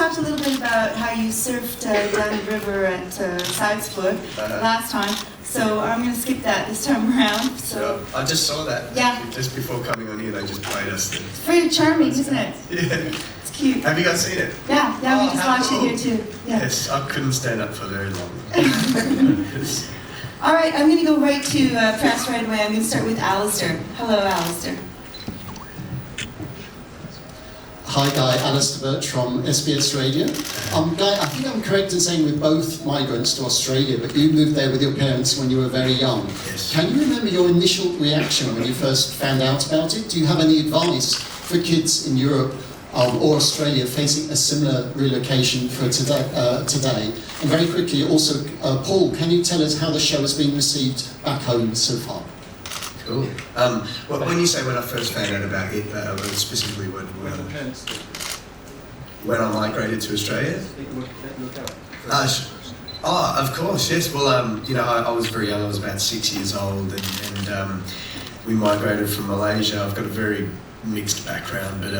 talked a little bit about how you surfed down the river at Salzburg last time. So I'm going to skip that this time around. So I just saw that. Yeah. Just before coming on here, they just played us. It's very charming, isn't it? Yeah. It's cute. Have you guys seen it? Yeah, we just watched it here too. Yeah. Yes, I couldn't stand up for very long. All right, I'm going to go right to press right away. I'm going to start with Alistair. Hello, Alistair. Hi Guy, Alistair Birch from SBS Radio. Guy, I think I'm correct in saying we're both migrants to Australia, but you moved there with your parents when you were very young. Yes. Can you remember your initial reaction when you first found out about it? Do you have any advice for kids in Europe or Australia facing a similar relocation for today? And very quickly also, Paul, can you tell us how the show has been received back home so far? Cool. Well, when you say when I first found out about it, specifically when I migrated to Australia? Of course, yes. Well, I was very young. I was about 6 years old, and we migrated from Malaysia. I've got a very mixed background, but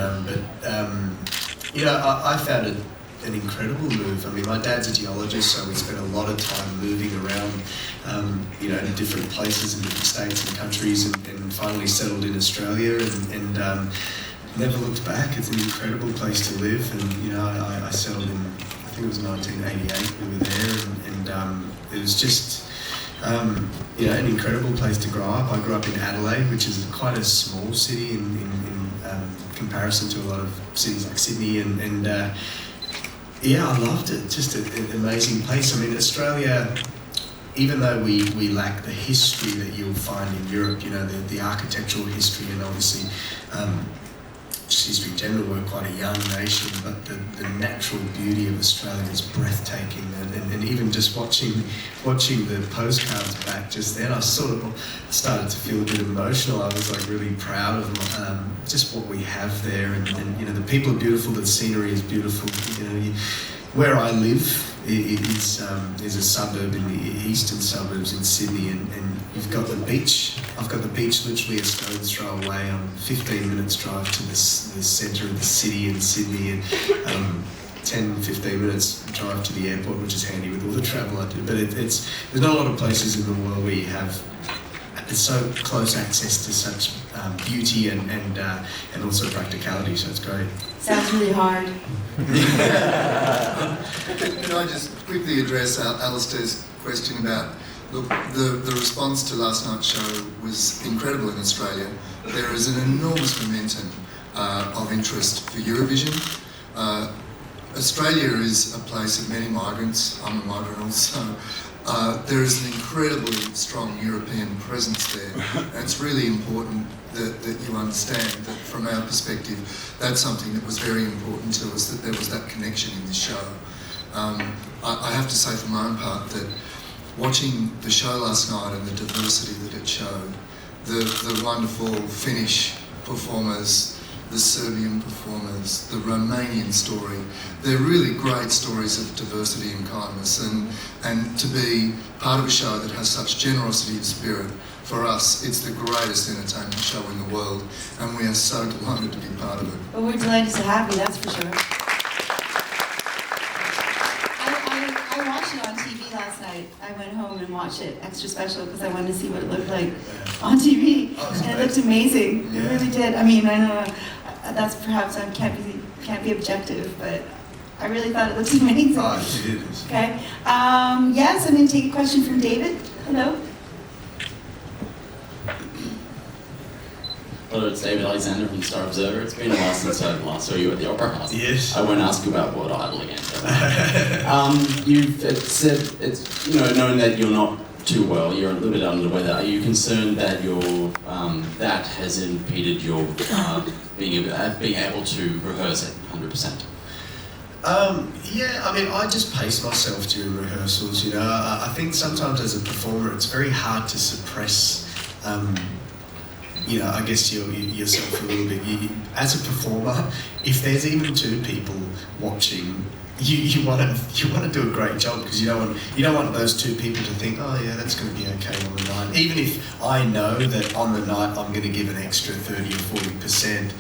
I found it an incredible move. I mean, my dad's a geologist, so we spent a lot of time moving around, in different places in different states and countries, and finally settled in Australia, and never looked back. It's an incredible place to live, and I settled in, I think it was 1988. We were there, and it was just an incredible place to grow up. I grew up in Adelaide, which is quite a small city in comparison to a lot of cities like Sydney, and I loved it. Just an amazing place. I mean, Australia, even though we lack the history that you'll find in Europe, the architectural history, and obviously just history in general, we're quite a young nation, but the natural beauty of Australia is breathtaking, and even just watching the postcards back just then, I sort of started to feel a bit emotional. I was like really proud of just what we have there, and the people are beautiful, the scenery is beautiful. Where I live is a suburb in the eastern suburbs in Sydney, and you've got the beach. I've got the beach literally a stone's throw away. I'm 15 minutes drive to the centre of the city in Sydney, and 10-15 minutes drive to the airport, which is handy with all the travel I do. But there's not a lot of places in the world where you have so close access to such beauty and also practicality. So it's great. Sounds really hard. Can I just quickly address Alistair's question about, look, the response to last night's show was incredible in Australia. There is an enormous momentum of interest for Eurovision. Australia is a place of many migrants. I'm a migrant also. There is an incredibly strong European presence there, and it's really important that you understand that from our perspective, that's something that was very important to us, that there was that connection in the show. I have to say for my own part that watching the show last night and the diversity that it showed, the wonderful Finnish performers, the Serbian performers, the Romanian story, they're really great stories of diversity and kindness, and to be part of a show that has such generosity of spirit, for us, it's the greatest entertainment show in the world, and we are so delighted to be part of it. Well, we're delighted to have you, that's for sure. I watched it on TV last night. I went home and watched it extra special because I wanted to see what it looked like on TV, and it looked amazing. Yeah. It really did. I mean, I know that's perhaps I can't be objective, but I really thought it looked amazing. Oh, it is. Okay. Yes, I'm going to take a question from David. Hello. Hello, it's David Alexander from Star Observer. It's been a while since I last saw you at the Opera House. Yes. I won't ask you about World Idol again. You've said it's known that you're not too well. You're a little bit under the weather. Are you concerned that that has impeded your being able to rehearse at 100%? Yeah, I mean, I just pace myself during rehearsals. I think sometimes as a performer, it's very hard to suppress. I guess yourself a little bit. As a performer, if there's even two people watching, you want to do a great job, because you don't want those two people to think, oh yeah, that's going to be okay on the night. Even if I know that on the night I'm going to give an extra 30 or 40%,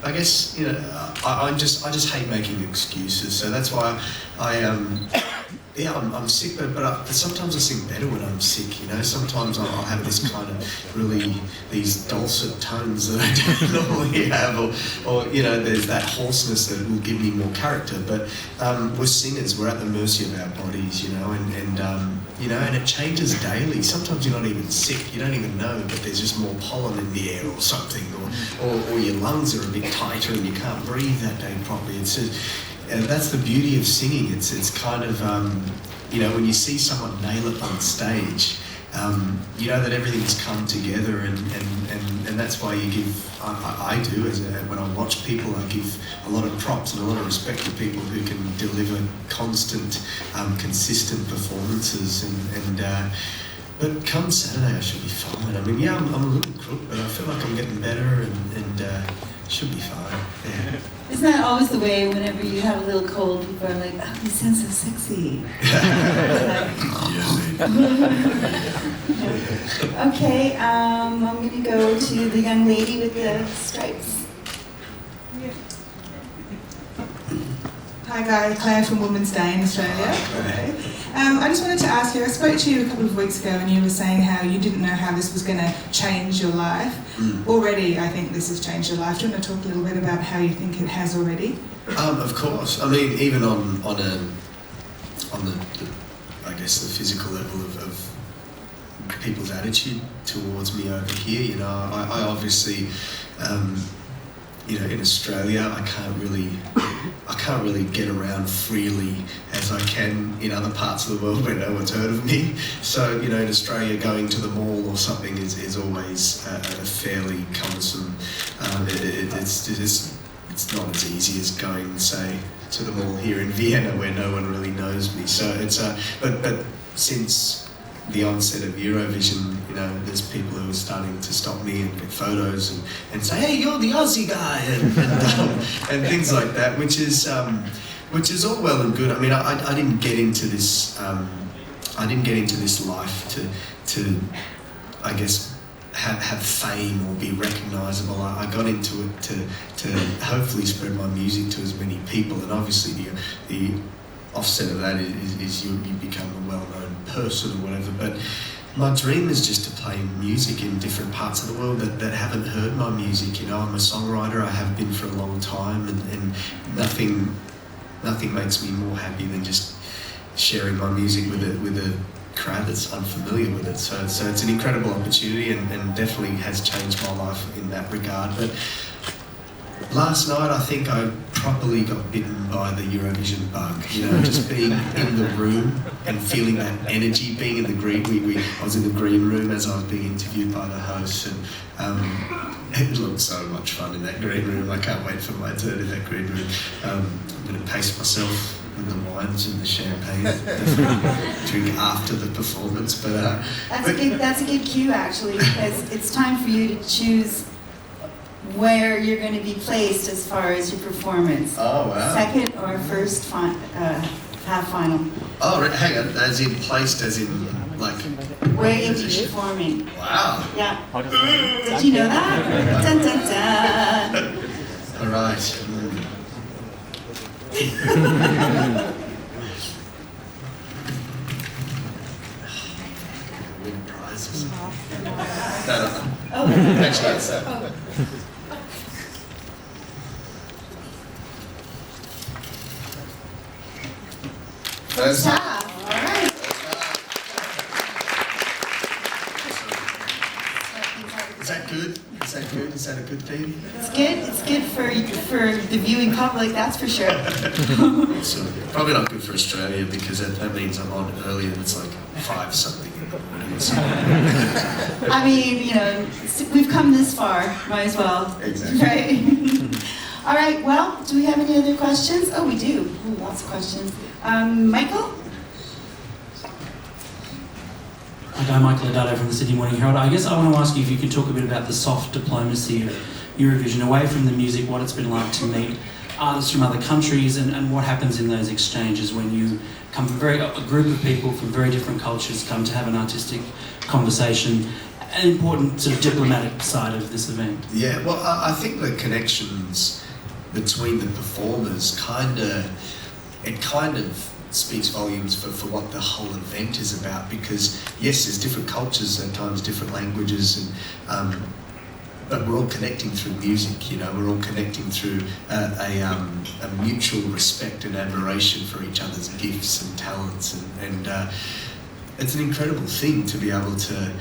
I guess, you know, I just hate making excuses. So that's why I'm sick, but sometimes I sing better when I'm sick, you know. Sometimes I'll have this kind of really, these dulcet tones that I don't normally have, or you know, there's that hoarseness that will give me more character. But we're singers, we're at the mercy of our bodies, you know, and you know, and it changes daily. Sometimes you're not even sick, you don't even know, but there's just more pollen in the air or something, or your lungs are a bit tighter and you can't breathe that day properly. And that's the beauty of singing. It's kind of, you know, when you see someone nail it on stage, you know that everything's come together, and that's why you give, I do, when I watch people, I give a lot of props and a lot of respect to people who can deliver constant, consistent performances, but come Saturday I should be fine. I mean, yeah, I'm a little crook, but I feel like I'm getting better, and should be fine, yeah. Isn't that always the way whenever you have a little cold, people are like, oh, you sound so sexy. Okay, I'm going to go to the young lady with the stripes. Hi guys, Claire from Women's Day in Australia. I just wanted to ask you, I spoke to you a couple of weeks ago and you were saying how you didn't know how this was going to change your life. Already, I think this has changed your life. Do you want to talk a little bit about how you think it has already? Of course. I mean, even on the I guess the physical level of people's attitude towards me over here, you know, I obviously, you know, in Australia, I can't really get around freely as I can in other parts of the world where no one's heard of me. So, you know, in Australia, going to the mall or something is always a fairly cumbersome. It's not as easy as going, say, to the mall here in Vienna where no one really knows me. So it's but since the onset of Eurovision, you know, there's people who are starting to stop me and get photos and say, hey, you're the Aussie guy, and things like that, which is all well and good. I mean, I didn't get into this life to I guess have fame or be recognisable. I got into it to hopefully spread my music to as many people, and obviously the offset of that is you become a well-known person or whatever. But my dream is just to play music in different parts of the world that haven't heard my music. You know, I'm a songwriter. I have been for a long time, and nothing makes me more happy than just sharing my music with a crowd that's unfamiliar with it. So it's an incredible opportunity, and definitely has changed my life in that regard. But last night, I think I properly got bitten by the Eurovision bug. You know, just being in the room and feeling that energy, being in the green. I was in the green room as I was being interviewed by the host, and it looked so much fun in that green room. I can't wait for my turn in that green room. I'm going to pace myself with the wines and the champagne, drink after the performance. But that's a good cue, actually, because it's time for you to choose where you're going to be placed as far as your performance. Oh, wow. Second or first half final. Oh, hang on, as in placed, as in like... Where you'll be performing. Wow. Yeah. Did you know that? Dun, dun, dun. All right. Win prizes. No. Oh. Actually, that's that. Oh. First half. All right. Is that good? Is that good? Is that a good thing? It's good. It's good for the viewing public, that's for sure. So, probably not good for Australia, because that means I'm on early and it's like 5 something. I mean, you know, we've come this far, might as well. Exactly. Right? All right, well, do we have any other questions? Oh, we do. Ooh, lots of questions. Michael? Hi, Michael Adado from the Sydney Morning Herald. I guess I want to ask you if you could talk a bit about the soft diplomacy of Eurovision, away from the music, what it's been like to meet artists from other countries, and what happens in those exchanges when you come from a group of people from very different cultures come to have an artistic conversation. an important sort of diplomatic side of this event. Yeah, well, I think the connections between the performers kind of speaks volumes for what the whole event is about, because yes, there's different cultures at times, different languages, and but we're all connecting through music. You know, we're all connecting through a mutual respect and admiration for each other's gifts and talents, and it's an incredible thing to be able to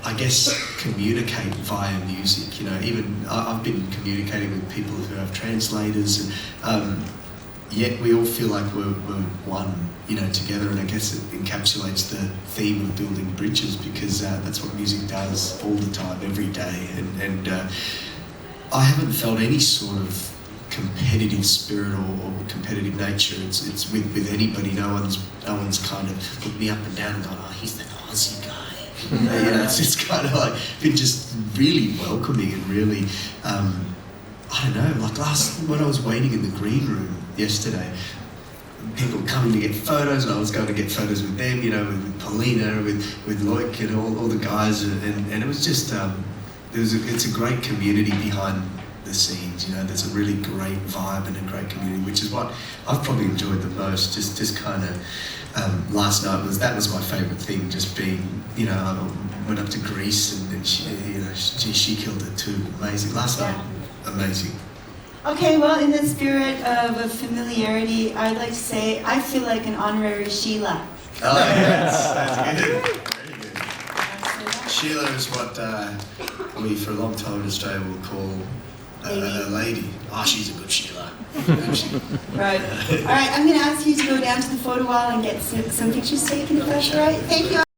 I guess communicate via music. You know, even I've been communicating with people who have translators, and yet we all feel like we're one, you know, together. And I guess it encapsulates the theme of building bridges, because that's what music does all the time, every day. And I haven't felt any sort of competitive spirit or competitive nature. It's with anybody. No one's kind of looked me up and down and gone, oh, he's the Aussie guy. You know, it's kind of like been just really welcoming and really, I don't know, like when I was waiting in the green room yesterday, people were coming to get photos, and I was going to get photos with them, you know, with Paulina, with Loic, and all the guys, and it was just, it's a great community behind the scenes. You know, there's a really great vibe and a great community, which is what I've probably enjoyed the most. Just kind of, last night that was my favourite thing, just being, you know, I went up to Greece, and she, you know, she killed it too. Amazing. Last night, amazing. Okay, well, in the spirit of a familiarity, I'd like to say I feel like an honorary Sheila. Oh, that's good. Very good. Sheila is what we, for a long time in Australia, will call a lady. Oh, she's a good Sheila. Right. All right, I'm going to ask you to go down to the photo wall and get some pictures taken, if that's all right. Thank you.